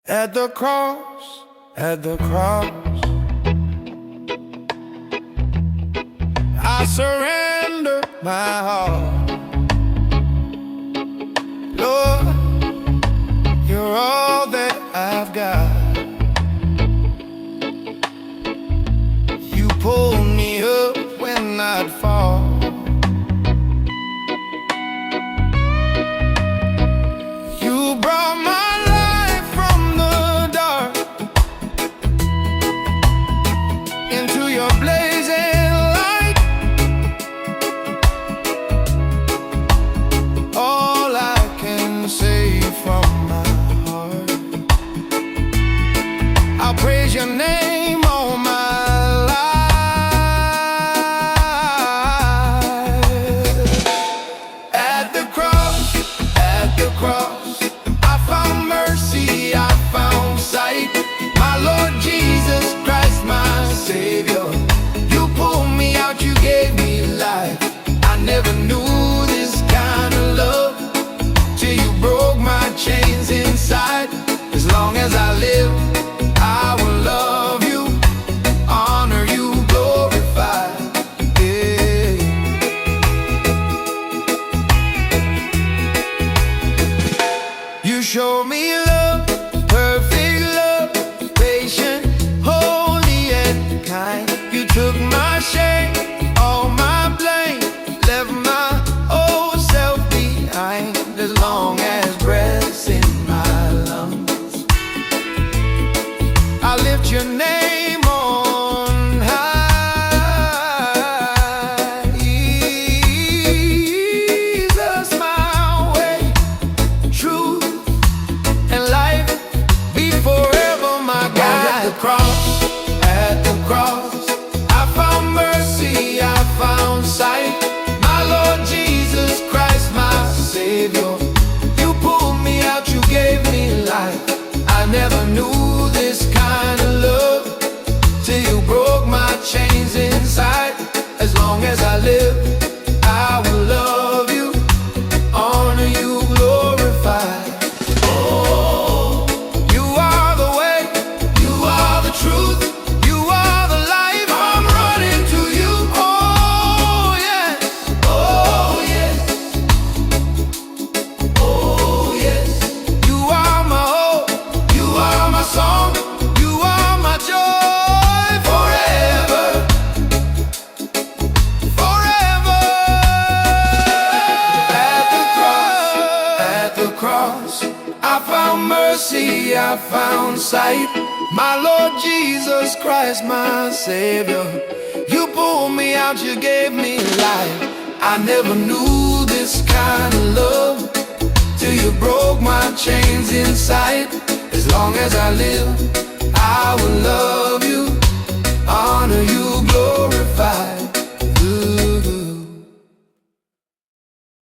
At the cross, at the cross, I surrender my heart. Lord, you're all that I've got. You pulled me up when I'd fall. You brought my life from the dark into your blazing light. All I can say from my heart, I'll praise your name all my life. At the cross, at the cross, I found mercy, I found sight. My Lord Jesus Christ, my Savior. You pulled me out, you gave me life. I never knew this kind of love till you broke my chains inside. As long as I live, I will love you, honor you, glorify. Yeah. You showed me love, perfect love, patient, holy and kind. You took my shame, all my blame, left my old self behind. As long as breath's in my lungs, I lift your name on high. Jesus, my way, truth and life, be forever my guide. At the cross, at the cross, I found mercy, I found sight. My Lord Jesus Christ, my Savior. You pulled me out, you gave me life. I never knew this kind of love till you broke my chains inside. As long as I live, I will love you, honor you, glorify. Oh, you are the way, you are the truth, you are the life. I'm running to you. Oh yes, oh yes, oh yes. You are my hope, you are my song, you are my joy forever, forever. At the cross, I found mercy, I found sight. My Lord Jesus Christ, my Savior. You pulled me out, you gave me life. I never knew this kind of love till you broke my chains inside. As long as I live, I will love you,